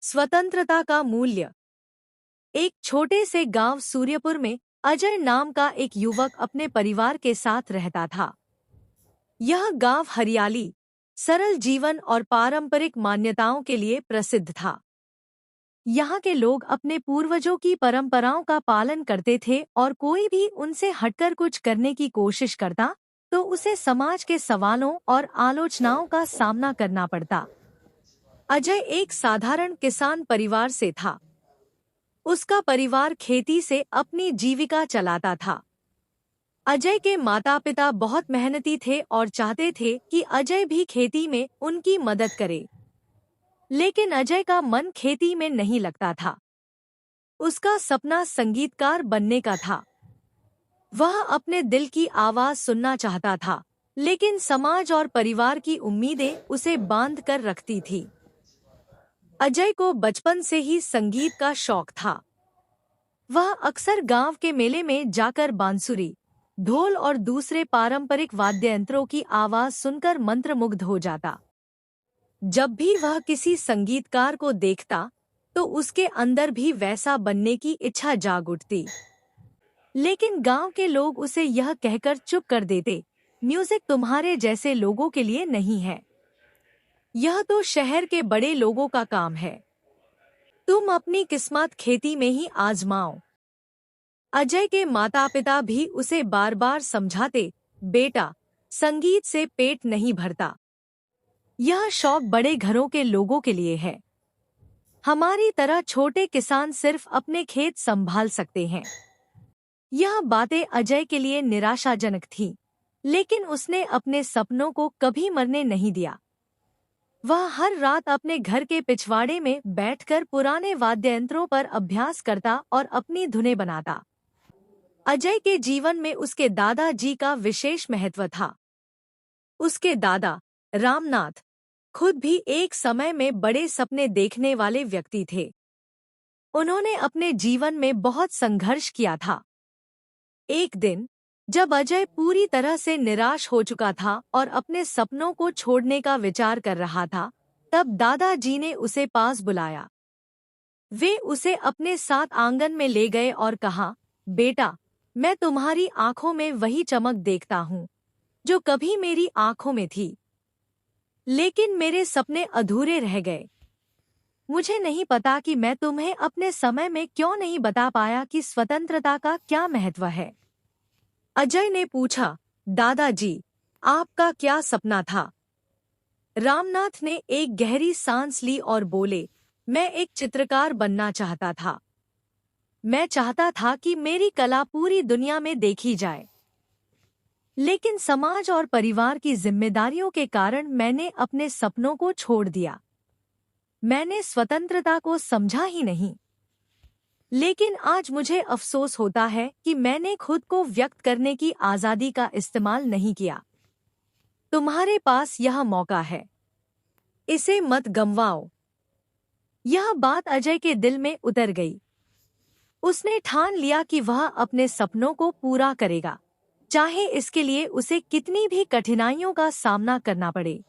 स्वतंत्रता का मूल्य। एक छोटे से गांव सूर्यपुर में अजय नाम का एक युवक अपने परिवार के साथ रहता था। यह गांव हरियाली, सरल जीवन और पारंपरिक मान्यताओं के लिए प्रसिद्ध था। यहाँ के लोग अपने पूर्वजों की परंपराओं का पालन करते थे और कोई भी उनसे हटकर कुछ करने की कोशिश करता तो उसे समाज के सवालों और आलोचनाओं का सामना करना पड़ता। अजय एक साधारण किसान परिवार से था। उसका परिवार खेती से अपनी जीविका चलाता था। अजय के माता-पिता बहुत मेहनती थे और चाहते थे कि अजय भी खेती में उनकी मदद करे। लेकिन अजय का मन खेती में नहीं लगता था। उसका सपना संगीतकार बनने का था। वह अपने दिल की आवाज सुनना चाहता था, लेकिन समाज और परिवार की उम्मीदें उसे बांध कर रखती थी। अजय को बचपन से ही संगीत का शौक था। वह अक्सर गांव के मेले में जाकर बांसुरी, ढोल और दूसरे पारंपरिक वाद्ययंत्रों की आवाज सुनकर मंत्रमुग्ध हो जाता। जब भी वह किसी संगीतकार को देखता, तो उसके अंदर भी वैसा बनने की इच्छा जाग उठती। लेकिन गांव के लोग उसे यह कहकर चुप कर देते, म्यूजिक तुम्हारे जैसे लोगों के लिए नहीं है। यह तो शहर के बड़े लोगों का काम है। तुम अपनी किस्मत खेती में ही आजमाओ। अजय के माता-पिता भी उसे बार बार समझाते, बेटा, संगीत से पेट नहीं भरता। यह शौक बड़े घरों के लोगों के लिए है। हमारी तरह छोटे किसान सिर्फ अपने खेत संभाल सकते हैं। यह बातें अजय के लिए निराशाजनक थीं, लेकिन उसने अपने सपनों को कभी मरने नहीं दिया। वह हर रात अपने घर के पिछवाड़े में बैठकर पुराने वाद्ययंत्रों पर अभ्यास करता और अपनी धुनें बनाता। अजय के जीवन में उसके दादाजी का विशेष महत्व था। उसके दादा, रामनाथ, खुद भी एक समय में बड़े सपने देखने वाले व्यक्ति थे। उन्होंने अपने जीवन में बहुत संघर्ष किया था। एक दिन, जब अजय पूरी तरह से निराश हो चुका था और अपने सपनों को छोड़ने का विचार कर रहा था, तब दादाजी ने उसे पास बुलाया। वे उसे अपने साथ आंगन में ले गए और कहा, बेटा, मैं तुम्हारी आंखों में वही चमक देखता हूँ, जो कभी मेरी आंखों में थी। लेकिन मेरे सपने अधूरे रह गए। मुझे नहीं पता कि मैं तुम्हें अपने समय में क्यों नहीं बता पाया कि स्वतंत्रता का क्या महत्व है। अजय ने पूछा, दादाजी, आपका क्या सपना था? रामनाथ ने एक गहरी सांस ली और बोले, मैं एक चित्रकार बनना चाहता था। मैं चाहता था कि मेरी कला पूरी दुनिया में देखी जाए। लेकिन समाज और परिवार की जिम्मेदारियों के कारण मैंने अपने सपनों को छोड़ दिया। मैंने स्वतंत्रता को समझा ही नहीं। लेकिन आज मुझे अफसोस होता है कि मैंने खुद को व्यक्त करने की आज़ादी का इस्तेमाल नहीं किया। तुम्हारे पास यह मौका है। इसे मत गंवाओ। यह बात अजय के दिल में उतर गई। उसने ठान लिया कि वह अपने सपनों को पूरा करेगा, चाहे इसके लिए उसे कितनी भी कठिनाइयों का सामना करना पड़े।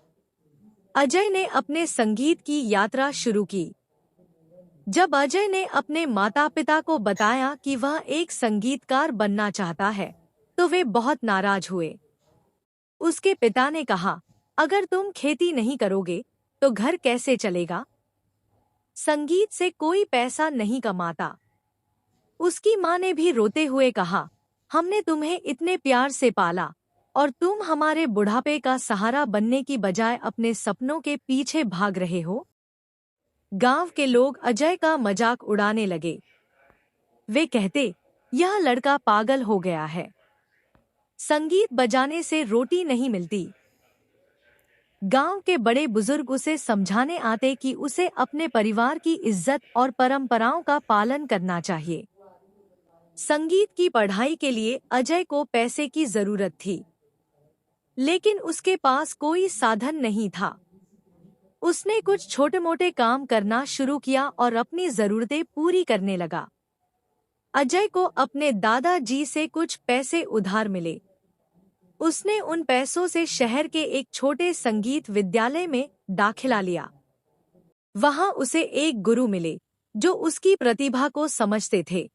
अजय ने अपने संगीत की यात्रा शुरू की। जब अजय ने अपने माता-पिता को बताया कि वह एक संगीतकार बनना चाहता है, तो वे बहुत नाराज हुए। उसके पिता ने कहा, अगर तुम खेती नहीं करोगे, तो घर कैसे चलेगा? संगीत से कोई पैसा नहीं कमाता। उसकी माँ ने भी रोते हुए कहा, हमने तुम्हें इतने प्यार से पाला, और तुम हमारे बुढ़ापे का सहारा बनने की बजाय अपने सपनों के पीछे भाग रहे हो। गांव के लोग अजय का मजाक उड़ाने लगे। वे कहते, यह लड़का पागल हो गया है। संगीत बजाने से रोटी नहीं मिलती। गांव के बड़े बुजुर्ग उसे समझाने आते कि उसे अपने परिवार की इज्जत और परंपराओं का पालन करना चाहिए। संगीत की पढ़ाई के लिए अजय को पैसे की जरूरत थी, लेकिन उसके पास कोई साधन नहीं था। उसने कुछ छोटे-मोटे काम करना शुरू किया और अपनी जरूरतें पूरी करने लगा। अजय को अपने दादाजी से कुछ पैसे उधार मिले। उसने उन पैसों से शहर के एक छोटे संगीत विद्यालय में दाखिला लिया। वहां उसे एक गुरु मिले जो उसकी प्रतिभा को समझते थे।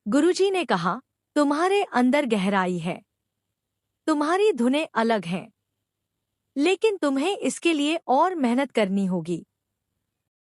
गुरुजी ने कहा, तुम्हारे अंदर गहराई है, तुम्हारी धुनें अलग हैं, लेकिन तुम्हें इसके लिए और मेहनत करनी होगी।